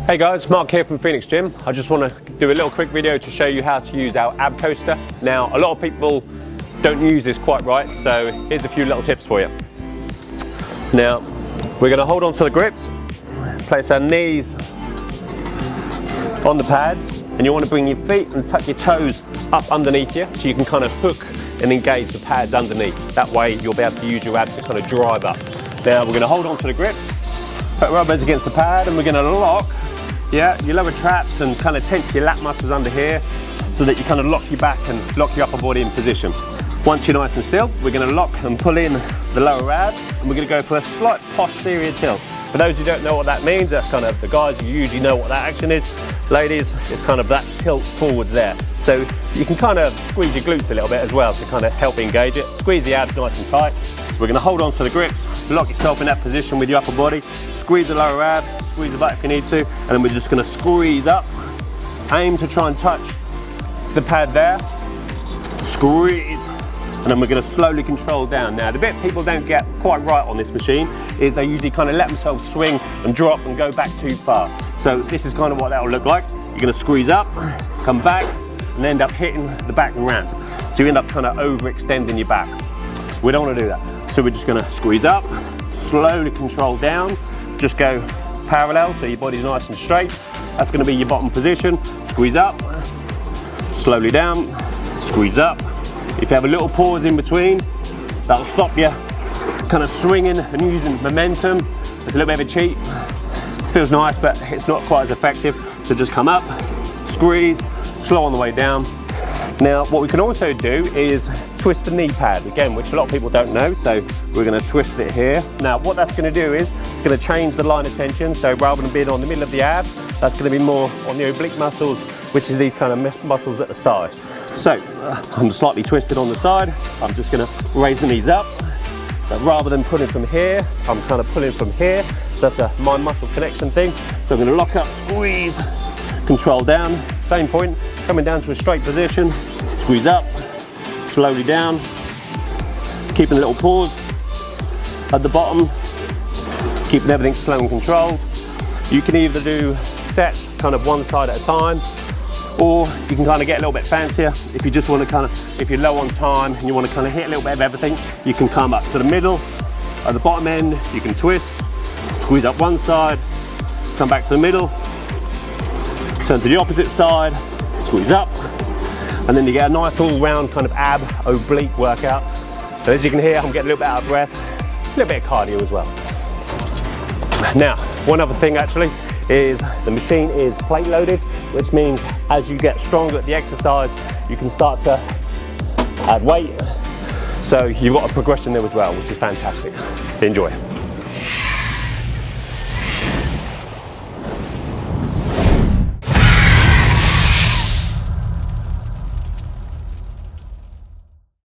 Hey guys, Mark here from Phoenix Gym. I just want to do a little quick video to show you how to use our ab coaster. Now, a lot of people don't use this quite right, so here's a few little tips for you. Now, we're going to hold on to the grips, place our knees on the pads, and you want to bring your feet and tuck your toes up underneath you so you can kind of hook and engage the pads underneath. That way you'll be able to use your abs to kind of drive up. Now, we're going to hold on to the grips, put our elbows against the pad, and we're going to lock your lower traps and kind of tense your lat muscles under here so that you kind of lock your back and lock your upper body in position. Once you're nice and still, we're going to lock and pull in the lower abs, and we're going to go for a slight posterior tilt. For those who don't know what that means, that's kind of the guys who usually know what that action is. Ladies, it's kind of that tilt forwards there. So you can kind of squeeze your glutes a little bit as well to kind of help engage it. Squeeze the abs nice and tight. We're going to hold on to the grips, lock yourself in that position with your upper body, squeeze the lower abs, squeeze the butt if you need to, and then we're just going to squeeze up. Aim to try and touch the pad there. Squeeze. And then we're going to slowly control down. Now, the bit people don't get quite right on this machine is they usually kind of let themselves swing and drop and go back too far. So this is kind of what that will look like. You're going to squeeze up, come back, and end up hitting the back ramp. So you end up kind of overextending your back. We don't want to do that. So we're just going to squeeze up, slowly control down, just go parallel so your body's nice and straight. That's going to be your bottom position. Squeeze up, slowly down, squeeze up. If you have a little pause in between, that'll stop you kind of swinging and using momentum. It's a little bit of a cheat. Feels nice, but it's not quite as effective. So just come up, squeeze, slow on the way down. Now, what we can also do is twist the knee pad, again, which a lot of people don't know. So we're going to twist it here. Now, what that's going to do is it's going to change the line of tension. So rather than being on the middle of the abs, that's going to be more on the oblique muscles, which is these kind of muscles at the side. So I'm slightly twisted on the side. I'm just going to raise the knees up. But rather than pulling from here, I'm kind of pulling from here. So that's a mind muscle connection thing. So I'm going to lock up, squeeze, control down. Same point, coming down to a straight position. Squeeze up, slowly down. Keeping a little pause at the bottom. Keeping everything slow and controlled. You can either do sets kind of one side at a time, or you can kind of get a little bit fancier. If you just want to kind of, if you're low on time and you want to kind of hit a little bit of everything, you can come up to the middle. At the bottom end, you can twist, squeeze up one side, come back to the middle, turn to the opposite side, squeeze up, and then you get a nice all round kind of ab oblique workout. So as you can hear, I'm getting a little bit out of breath, a little bit of cardio as well. Now, one other thing actually is the machine is plate loaded, which means as you get stronger at the exercise, you can start to add weight. So you've got a progression there as well, which is fantastic. Enjoy.